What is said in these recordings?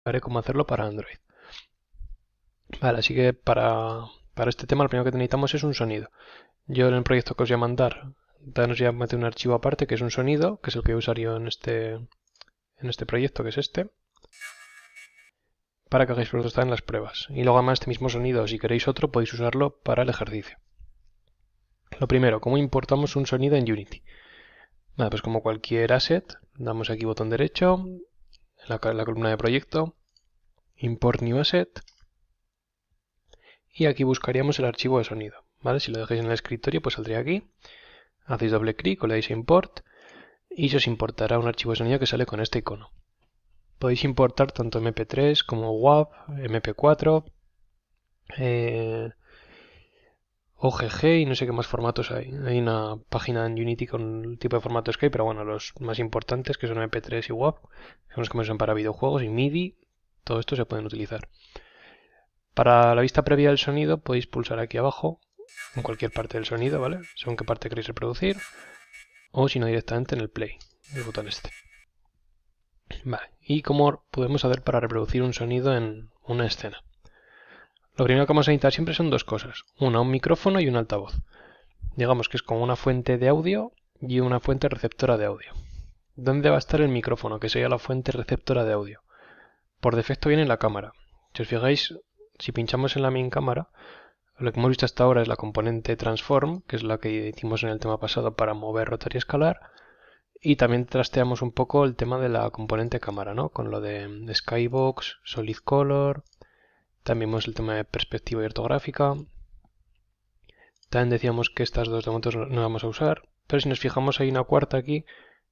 explicaré cómo hacerlo para Android. Vale, así que para este tema lo primero que necesitamos es un sonido. Yo en el proyecto que os voy a mandar, nos voy a meter un archivo aparte que es un sonido, que es el que usaría en este proyecto, que es este, para que hagáis vosotros también las pruebas. Y luego además este mismo sonido, si queréis otro, podéis usarlo para el ejercicio. Lo primero, ¿cómo importamos un sonido en Unity? Vale, pues como cualquier asset, damos aquí botón derecho, en la columna de proyecto, Import New Asset, y aquí buscaríamos el archivo de sonido. ¿Vale? Si lo dejáis en el escritorio, pues saldría aquí. Hacéis doble clic o le dais a Import y se os importará un archivo de sonido que sale con este icono. Podéis importar tanto MP3 como WAV, MP4, OGG y no sé qué más formatos hay. Hay una página en Unity con el tipo de formatos que hay, pero bueno, los más importantes que son MP3 y WAV, son los que más usan para videojuegos y MIDI, todo esto se pueden utilizar. Para la vista previa del sonido podéis pulsar aquí abajo, en cualquier parte del sonido, ¿vale? Según qué parte queréis reproducir, o si no directamente en el play, el botón este. Vale, ¿y cómo podemos hacer para reproducir un sonido en una escena? Lo primero que vamos a necesitar siempre son dos cosas, un micrófono y un altavoz. Digamos que es como una fuente de audio y una fuente receptora de audio. ¿Dónde va a estar el micrófono, que sería la fuente receptora de audio? Por defecto viene en la cámara. Si os fijáis, si pinchamos en la main cámara, lo que hemos visto hasta ahora es la componente transform, que es la que hicimos en el tema pasado para mover, rotar y escalar. Y también trasteamos un poco el tema de la componente cámara, ¿no? Con lo de Skybox, Solid Color. También vemos el tema de perspectiva y ortográfica. También decíamos que estas dos de momento no vamos a usar. Pero si nos fijamos hay una cuarta aquí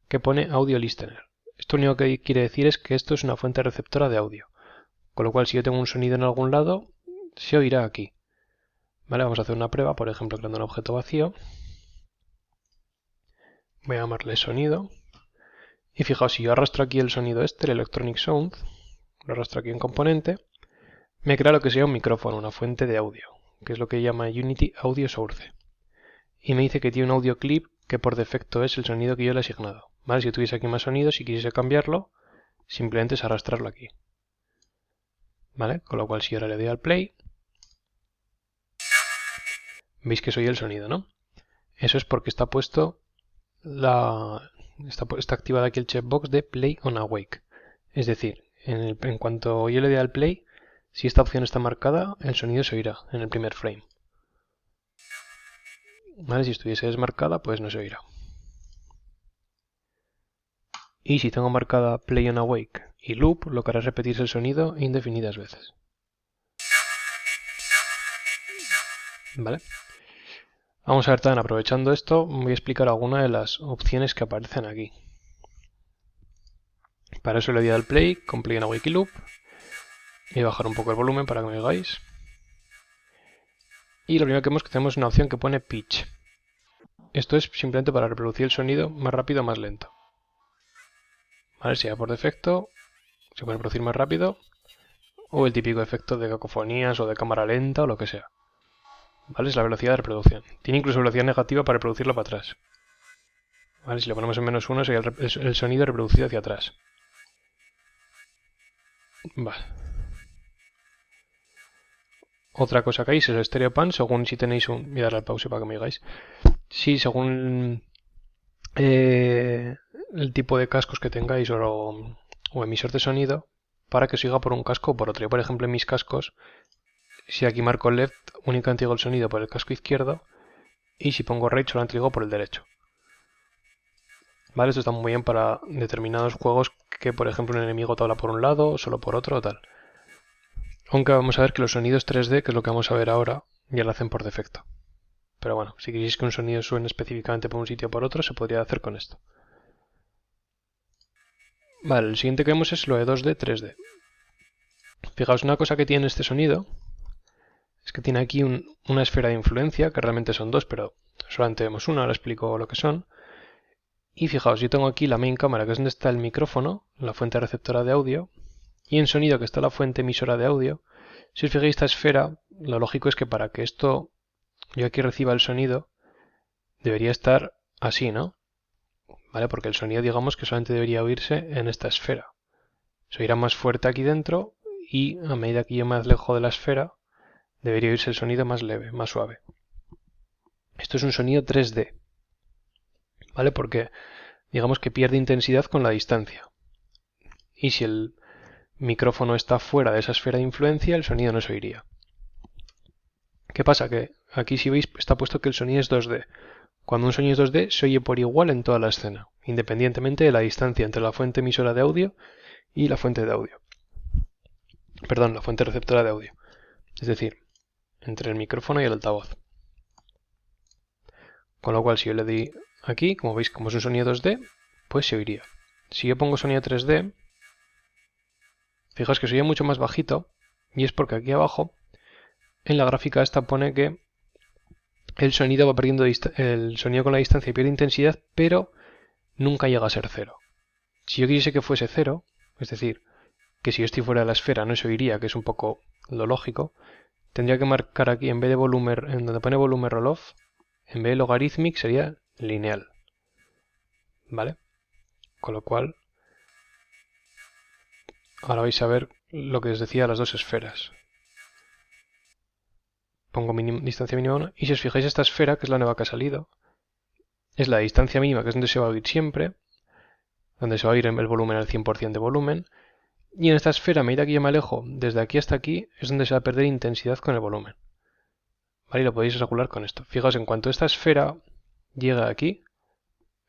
que pone Audio Listener. Esto lo único que quiere decir es que esto es una fuente receptora de audio. Con lo cual si yo tengo un sonido en algún lado, se oirá aquí. Vale, vamos a hacer una prueba, por ejemplo, creando un objeto vacío. Voy a llamarle sonido. Y fijaos, si yo arrastro aquí el sonido este, el Electronic Sound, lo arrastro aquí en componente, me crea lo que sería un micrófono, una fuente de audio, que es lo que llama Unity Audio Source. Y me dice que tiene un audio clip que por defecto es el sonido que yo le he asignado. ¿Vale? Si tuviese aquí más sonido, si quisiese cambiarlo, simplemente es arrastrarlo aquí. ¿Vale? Con lo cual si ahora le doy al play, veis que soy el sonido, ¿no? Eso es porque está puesto está activado aquí el checkbox de Play on Awake. Es decir, en cuanto yo le dé al play, si esta opción está marcada, el sonido se oirá en el primer frame. ¿Vale? Si estuviese desmarcada, pues no se oirá. Y si tengo marcada Play on Awake y Loop, lo que hará es repetirse el sonido indefinidas veces. ¿Vale? Vamos a ver también, aprovechando esto, voy a explicar algunas de las opciones que aparecen aquí. Para eso le doy al play con Play on Awake y Loop. Voy a bajar un poco el volumen para que me veáis. Y lo primero que vemos es que tenemos una opción que pone Pitch. Esto es simplemente para reproducir el sonido más rápido o más lento. ¿Vale? Si ya por defecto se puede reproducir más rápido, o el típico efecto de cacofonías o de cámara lenta o lo que sea. ¿Vale? Es la velocidad de reproducción. Tiene incluso velocidad negativa para reproducirlo para atrás. ¿Vale? Si lo ponemos en -1 sería el sonido reproducido hacia atrás. Vale. Otra cosa que hay es el Stereo Pan, según si tenéis un... Voy a darle al pause para que me digáis. Sí, según el tipo de cascos que tengáis o emisor de sonido, para que siga por un casco o por otro. Yo, por ejemplo, en mis cascos, si aquí marco left, únicamente digo el sonido por el casco izquierdo, y si pongo right, solamente digo por el derecho. ¿Vale? Esto está muy bien para determinados juegos que, por ejemplo, un enemigo te habla por un lado, o solo por otro o tal. Aunque vamos a ver que los sonidos 3D, que es lo que vamos a ver ahora, ya lo hacen por defecto. Pero bueno, si queréis que un sonido suene específicamente por un sitio o por otro, se podría hacer con esto. Vale, el siguiente que vemos es lo de 2D, 3D. Fijaos, una cosa que tiene este sonido es que tiene aquí una esfera de influencia, que realmente son dos, pero solamente vemos una, ahora explico lo que son. Y fijaos, yo tengo aquí la main cámara, que es donde está el micrófono, la fuente receptora de audio, y en sonido, que está la fuente emisora de audio. Si os fijáis esta esfera, lo lógico es que para que esto, yo aquí reciba el sonido, debería estar así, ¿no? ¿Vale? Porque el sonido, digamos que solamente debería oírse en esta esfera. Se oirá más fuerte aquí dentro y a medida que yo me alejo de la esfera, debería oírse el sonido más leve, más suave. Esto es un sonido 3D, ¿vale? Porque digamos que pierde intensidad con la distancia. Y si el micrófono está fuera de esa esfera de influencia, el sonido no se oiría. ¿Qué pasa? Que aquí, si veis, está puesto que el sonido es 2D. Cuando un sonido es 2D, se oye por igual en toda la escena, independientemente de la distancia entre la fuente emisora de audio y la fuente de audio. Perdón, la fuente receptora de audio. Es decir, entre el micrófono y el altavoz. Con lo cual, si yo le doy aquí, como veis, como es un sonido 2D, pues se oiría. Si yo pongo sonido 3D, fijaos que se oye mucho más bajito, y es porque aquí abajo, en la gráfica esta pone que el sonido va perdiendo el sonido con la distancia pierde intensidad, pero nunca llega a ser cero. Si yo quisiese que fuese cero, es decir, que si yo estoy fuera de la esfera no se oiría, que es un poco lo lógico, tendría que marcar aquí, en vez de volumen, en donde pone volumen roll-off, en vez de logarithmic sería lineal. ¿Vale? Con lo cual, ahora vais a ver lo que os decía las dos esferas. Pongo distancia mínima 1, y si os fijáis esta esfera, que es la nueva que ha salido, es la distancia mínima, que es donde se va a oír siempre, donde se va a oír el volumen al 100% de volumen, y en esta esfera, a medida que yo me alejo desde aquí hasta aquí, es donde se va a perder intensidad con el volumen. ¿Vale? Y lo podéis regular con esto. Fijaos, en cuanto esta esfera llega aquí,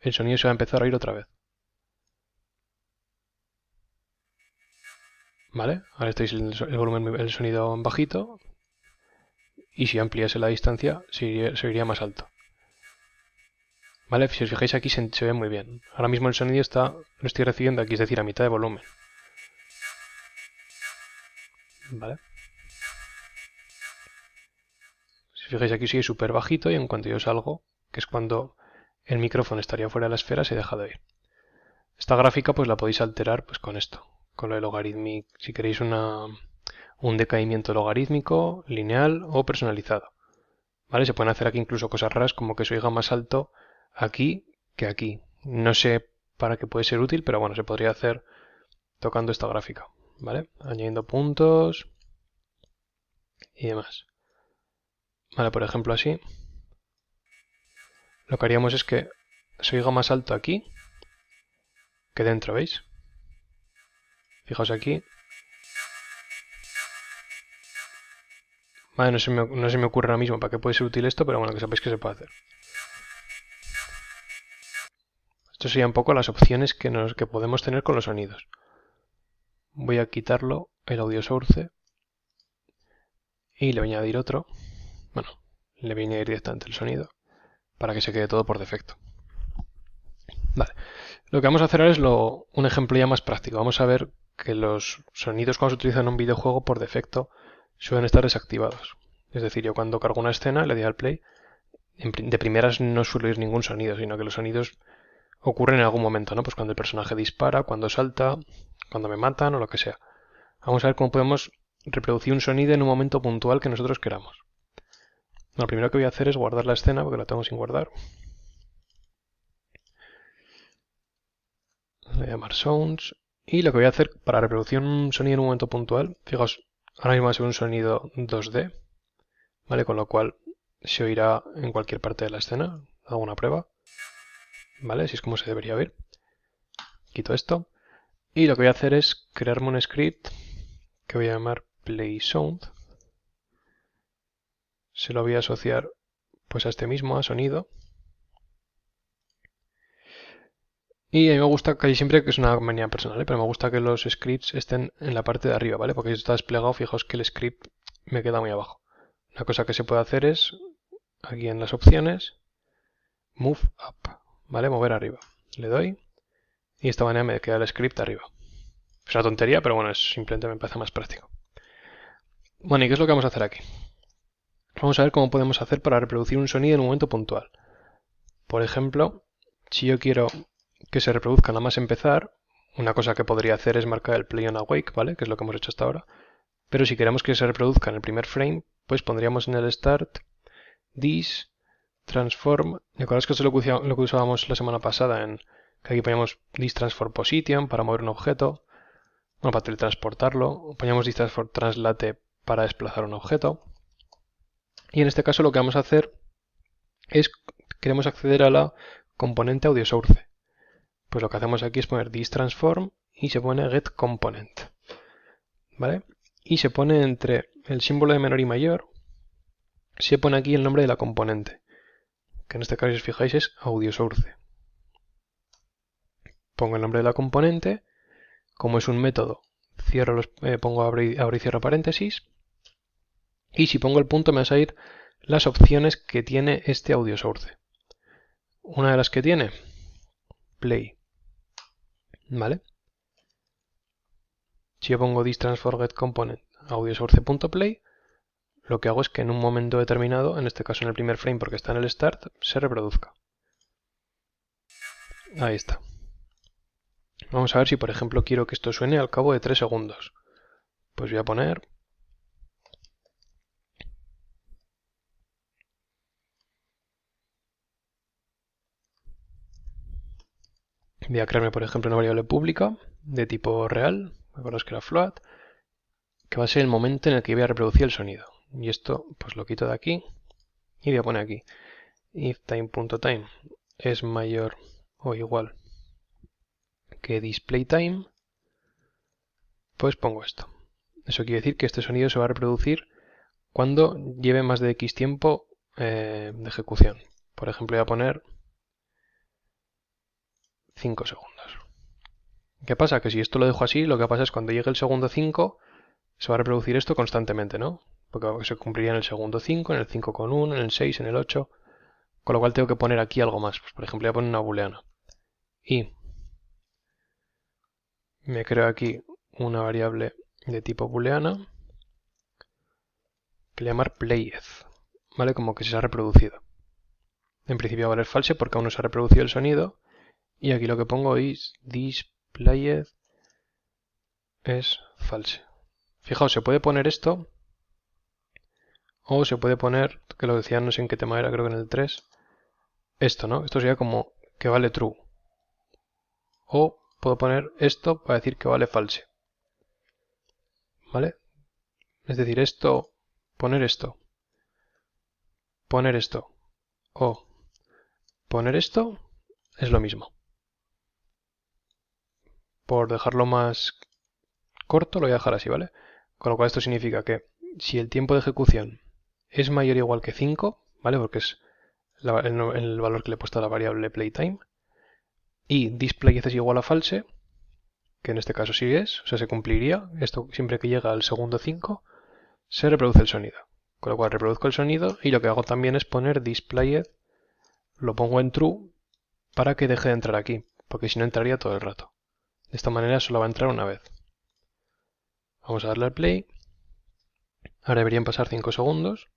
el sonido se va a empezar a oír otra vez. ¿Vale? Ahora estáis el volumen, el sonido bajito, y si ampliase la distancia, se oiría más alto. ¿Vale? Si os fijáis aquí se ve muy bien. Ahora mismo el sonido lo estoy recibiendo aquí, es decir, a mitad de volumen. ¿Vale? Si os fijáis aquí sigue súper bajito y en cuanto yo salgo, que es cuando el micrófono estaría fuera de la esfera, se deja de oír. Esta gráfica pues la podéis alterar pues con esto, con lo de logarithmic, si queréis un decaimiento logarítmico, lineal o personalizado. ¿Vale? Se pueden hacer aquí incluso cosas raras como que se oiga más alto aquí que aquí. No sé para qué puede ser útil, pero bueno, se podría hacer tocando esta gráfica. ¿Vale? Añadiendo puntos y demás. Vale, por ejemplo así. Lo que haríamos es que se oiga más alto aquí que dentro, ¿veis? Fijaos aquí. Vale, no se me ocurre ahora mismo para qué puede ser útil esto, pero bueno, que sepáis que se puede hacer. Esto sería un poco las opciones que podemos tener con los sonidos. Voy a quitarlo, el audio source, y le voy a añadir otro. Bueno, le voy a añadir directamente el sonido, para que se quede todo por defecto. Vale, lo que vamos a hacer ahora es un ejemplo ya más práctico. Vamos a ver que los sonidos cuando se utilizan en un videojuego por defecto suelen estar desactivados. Es decir, yo cuando cargo una escena, le doy al play, de primeras no suelo oír ningún sonido, sino que los sonidos ocurren en algún momento, ¿no? Pues cuando el personaje dispara, cuando salta, cuando me matan o lo que sea. Vamos a ver cómo podemos reproducir un sonido en un momento puntual que nosotros queramos. Lo primero que voy a hacer es guardar la escena, porque la tengo sin guardar. Le voy a llamar Sounds. Y lo que voy a hacer para reproducir un sonido en un momento puntual, fijaos, ahora mismo va a ser un sonido 2D, ¿vale? Con lo cual se oirá en cualquier parte de la escena. Hago una prueba, ¿vale? Así es como se debería oír. Quito esto. Y lo que voy a hacer es crearme un script que voy a llamar PlaySound. Se lo voy a asociar pues a este mismo, a sonido. Y a mí me gusta casi siempre, que es una manía personal, pero me gusta que los scripts estén en la parte de arriba, ¿vale? Porque si está desplegado, fijaos que el script me queda muy abajo. Una cosa que se puede hacer es, aquí en las opciones, Move Up, ¿vale? Mover arriba. Le doy y de esta manera me queda el script arriba. Es una tontería, pero bueno, simplemente me parece más práctico. Bueno, ¿y qué es lo que vamos a hacer aquí? Vamos a ver cómo podemos hacer para reproducir un sonido en un momento puntual. Por ejemplo, si yo quiero que se reproduzca nada más empezar, una cosa que podría hacer es marcar el play on awake, ¿vale? Que es lo que hemos hecho hasta ahora. Pero si queremos que se reproduzca en el primer frame, pues pondríamos en el start this transform. ¿Recordáis que eso es lo que usábamos la semana pasada? Que aquí poníamos this transform position para mover un objeto. Bueno, para teletransportarlo, ponemos distance for translate para desplazar un objeto. Y en este caso lo que vamos a hacer es, queremos acceder a la componente audio source. Pues lo que hacemos aquí es poner distransform y se pone getComponent. ¿Vale? Y se pone entre el símbolo de menor y mayor, se pone aquí el nombre de la componente, que en este caso, si os fijáis, es audio source. Pongo el nombre de la componente, como es un método, pongo abro y cierro paréntesis, y si pongo el punto me van a salir las opciones que tiene este audio source. Una de las que tiene, play. ¿Vale? Si yo pongo distransform getComponent audio source.play, lo que hago es que en un momento determinado, en este caso en el primer frame porque está en el start, se reproduzca. Ahí está. Vamos a ver si por ejemplo quiero que esto suene al cabo de 3 segundos. Pues voy a poner... Voy a crearme por ejemplo una variable pública de tipo real, acordaos que era float, que va a ser el momento en el que voy a reproducir el sonido. Y esto pues lo quito de aquí y voy a poner aquí if time.time es mayor o igual que displayTime, pues pongo esto. Eso quiere decir que este sonido se va a reproducir cuando lleve más de X tiempo de ejecución. Por ejemplo, voy a poner 5 segundos. ¿Qué pasa? Que si esto lo dejo así, lo que pasa es cuando llegue el segundo 5, se va a reproducir esto constantemente, ¿no? Porque se cumpliría en el segundo 5, en el 5,1, en el 6, en el 8. Con lo cual tengo que poner aquí algo más. Pues, por ejemplo, voy a poner una booleana. Y me creo aquí una variable de tipo booleana que le voy a llamar playeth, ¿vale? Como que se ha reproducido. En principio va a valer false porque aún no se ha reproducido el sonido. Y aquí lo que pongo es displayed es false. Fijaos, se puede poner esto o se puede poner, que lo decía no sé en qué tema era, creo que en el 3, esto, ¿no? Esto sería como que vale true. O puedo poner esto para decir que vale false. ¿Vale? Es decir, esto, poner esto o poner esto es lo mismo. Por dejarlo más corto lo voy a dejar así, ¿vale? Con lo cual esto significa que si el tiempo de ejecución es mayor o igual que 5, ¿vale? Porque es el valor que le he puesto a la variable playTime, y displayeth es igual a false, que en este caso sí es, o sea, se cumpliría, esto siempre que llega al segundo 5, se reproduce el sonido. Con lo cual reproduzco el sonido y lo que hago también es poner displayed, lo pongo en true para que deje de entrar aquí, porque si no entraría todo el rato. De esta manera solo va a entrar una vez. Vamos a darle al play. Ahora deberían pasar 5 segundos.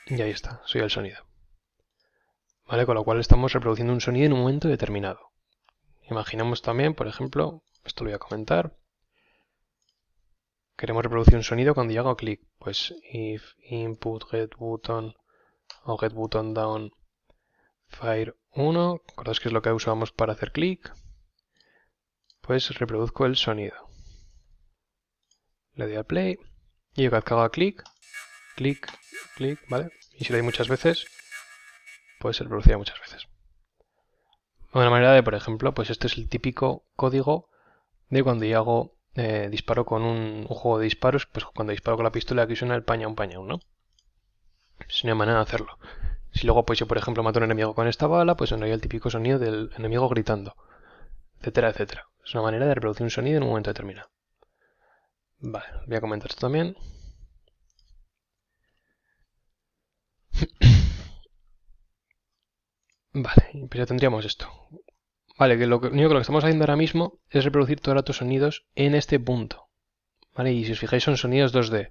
Y ahí está, soy el sonido. ¿Vale? Con lo cual estamos reproduciendo un sonido en un momento determinado. Imaginemos también, por ejemplo, esto lo voy a comentar. Queremos reproducir un sonido cuando yo hago clic. Pues if input get button o get button down fire 1, ¿recordáis que es lo que usamos para hacer clic? Pues reproduzco el sonido. Le doy al play y yo cada vez que haga clic, clic, clic, ¿vale? Y si lo doy muchas veces, pues se reproducirá muchas veces. Una manera de, por ejemplo, pues este es el típico código de cuando yo hago disparo con un juego de disparos, pues cuando disparo con la pistola aquí suena el paña un, ¿no? Es una manera de hacerlo. Si luego pues yo por ejemplo mato a un enemigo con esta bala, pues sonaría el típico sonido del enemigo gritando, etcétera, etcétera. Es una manera de reproducir un sonido en un momento determinado. Vale, voy a comentar esto también. Vale, pues ya tendríamos esto. Vale, que lo único que lo que estamos haciendo ahora mismo es reproducir todo el rato sonidos en este punto. Vale, y si os fijáis son sonidos 2D.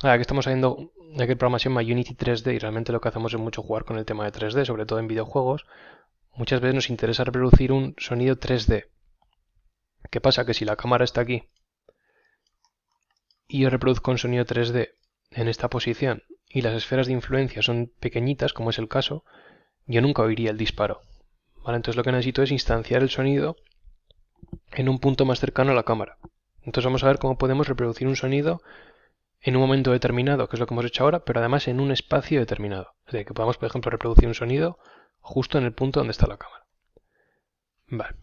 Ahora que estamos haciendo, ya que el programa se llama Unity 3D y realmente lo que hacemos es mucho jugar con el tema de 3D, sobre todo en videojuegos, muchas veces nos interesa reproducir un sonido 3D. ¿Qué pasa? Que si la cámara está aquí y yo reproduzco un sonido 3D en esta posición y las esferas de influencia son pequeñitas, como es el caso, yo nunca oiría el disparo. ¿Vale? Entonces lo que necesito es instanciar el sonido en un punto más cercano a la cámara. Entonces vamos a ver cómo podemos reproducir un sonido en un momento determinado, que es lo que hemos hecho ahora, pero además en un espacio determinado. Es decir, que podamos, por ejemplo, reproducir un sonido justo en el punto donde está la cámara. Vale.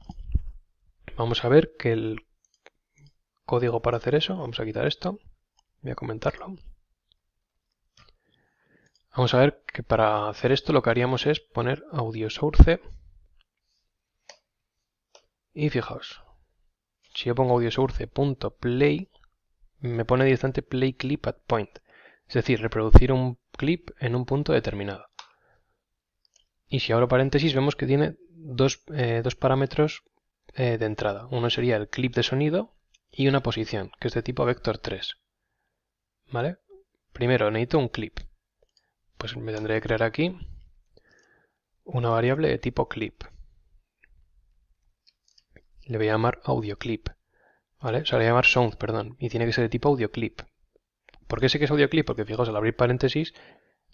Vamos a ver que el código para hacer eso, vamos a quitar esto, voy a comentarlo. Vamos a ver que para hacer esto lo que haríamos es poner audio source y fijaos, si yo pongo audio source.play me pone directamente play clip at point, es decir, reproducir un clip en un punto determinado. Y si abro paréntesis vemos que tiene dos parámetros de entrada. Uno sería el clip de sonido y una posición, que es de tipo vector 3. ¿Vale? Primero necesito un clip. Pues me tendré que crear aquí una variable de tipo clip. Le voy a llamar audio clip. ¿Vale? O sea, le voy a llamar sound, perdón. Y tiene que ser de tipo audio clip. ¿Por qué sé que es audio clip? Porque fijaos, al abrir paréntesis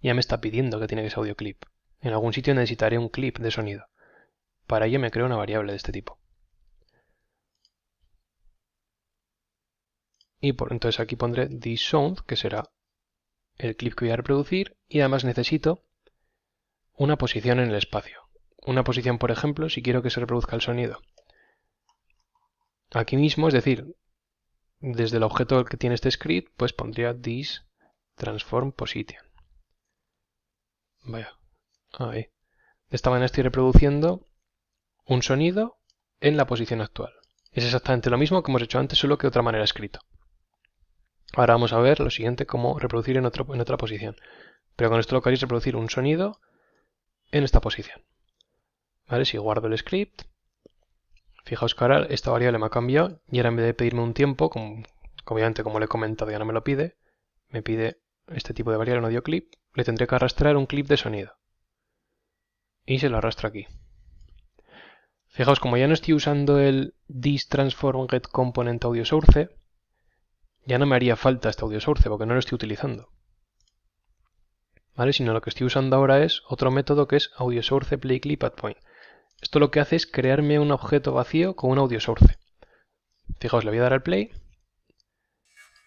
ya me está pidiendo que tiene que ser audio clip. En algún sitio necesitaré un clip de sonido. Para ello me creo una variable de este tipo. Y entonces aquí pondré thisSound, que será el clip que voy a reproducir, y además necesito una posición en el espacio. Una posición, por ejemplo, si quiero que se reproduzca el sonido aquí mismo, es decir, desde el objeto que tiene este script, pues pondría this transform position. Vaya, ahí. De esta manera estoy reproduciendo un sonido en la posición actual. Es exactamente lo mismo que hemos hecho antes, solo que de otra manera escrito. Ahora vamos a ver lo siguiente, cómo reproducir en otra posición. Pero con esto lo que haréis es reproducir un sonido en esta posición. ¿Vale? Si guardo el script, fijaos que ahora esta variable me ha cambiado y ahora en vez de pedirme un tiempo, obviamente como le he comentado ya no me lo pide, me pide este tipo de variable, un audio clip, le tendré que arrastrar un clip de sonido. Y se lo arrastro aquí. Fijaos, como ya no estoy usando el thisTransformGetComponent audio source, ya no me haría falta este audio source porque no lo estoy utilizando. ¿Vale? Sino lo que estoy usando ahora es otro método que es audio source play clip at point. Esto lo que hace es crearme un objeto vacío con un audio source. Fijaos, le voy a dar al play,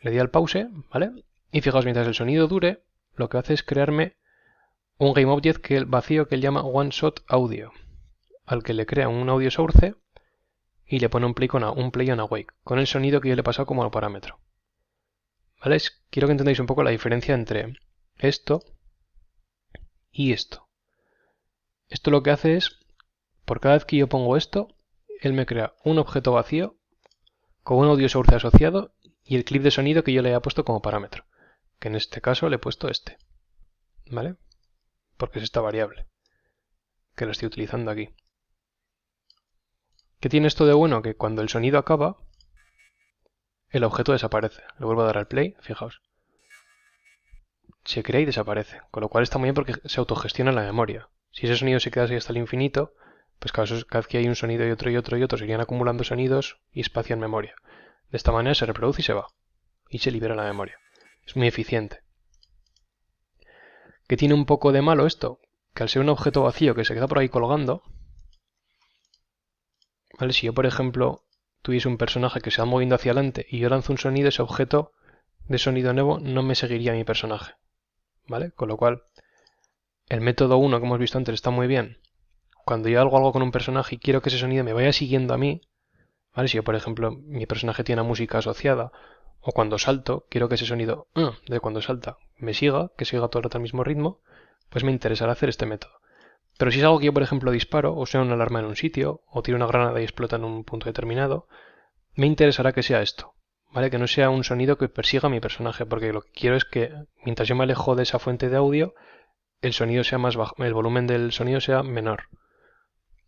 le doy al pause, ¿vale? Y fijaos, mientras el sonido dure, lo que hace es crearme un GameObject vacío que él llama OneShotAudio, al que le crea un audio source y le pone un play on awake, con el sonido que yo le he pasado como parámetro. ¿Vale? Quiero que entendáis un poco la diferencia entre esto y esto. Esto lo que hace es, por cada vez que yo pongo esto, él me crea un objeto vacío con un audio source asociado y el clip de sonido que yo le haya puesto como parámetro, que en este caso le he puesto este, ¿vale? Porque es esta variable que la estoy utilizando aquí. ¿Qué tiene esto de bueno? Que cuando el sonido acaba, el objeto desaparece. Le vuelvo a dar al play, fijaos. Se crea y desaparece, con lo cual está muy bien porque se autogestiona en la memoria. Si ese sonido se queda así hasta el infinito, pues cada vez que hay un sonido y otro y otro y otro, se irían acumulando sonidos y espacio en memoria. De esta manera se reproduce y se va. Y se libera la memoria. Es muy eficiente. ¿Qué tiene un poco de malo esto? Que al ser un objeto vacío que se queda por ahí colgando, ¿vale? Si yo, por ejemplo, tuviese un personaje que se va moviendo hacia adelante y yo lanzo un sonido, ese objeto de sonido nuevo no me seguiría a mi personaje. ¿Vale? Con lo cual, el método 1 que hemos visto antes está muy bien. Cuando yo hago algo con un personaje y quiero que ese sonido me vaya siguiendo a mí, ¿vale? Si yo, por ejemplo, mi personaje tiene una música asociada, o cuando salto, quiero que ese sonido de cuando salta me siga, que siga todo el rato al mismo ritmo, pues me interesará hacer este método. Pero si es algo que yo, por ejemplo, disparo, o sea, una alarma en un sitio, o tiro una granada y explota en un punto determinado, me interesará que sea esto, ¿vale? Que no sea un sonido que persiga a mi personaje, porque lo que quiero es que mientras yo me alejo de esa fuente de audio, el sonido sea más bajo, el volumen del sonido sea menor,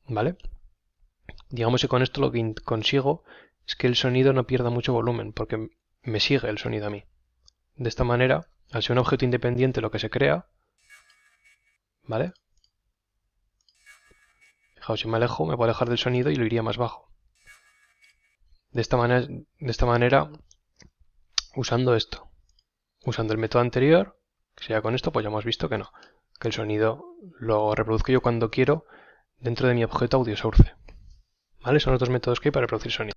¿vale? Digamos que con esto lo que consigo es que el sonido no pierda mucho volumen, porque me sigue el sonido a mí. De esta manera, al ser un objeto independiente lo que se crea, ¿vale? Fijaos, si me alejo, me puedo alejar del sonido y lo iría más bajo. De esta manera, usando esto, usando el método anterior, que sería con esto, pues ya hemos visto que no, que el sonido lo reproduzco yo cuando quiero dentro de mi objeto audio source. ¿vale? Son los dos métodos que hay para reproducir sonido.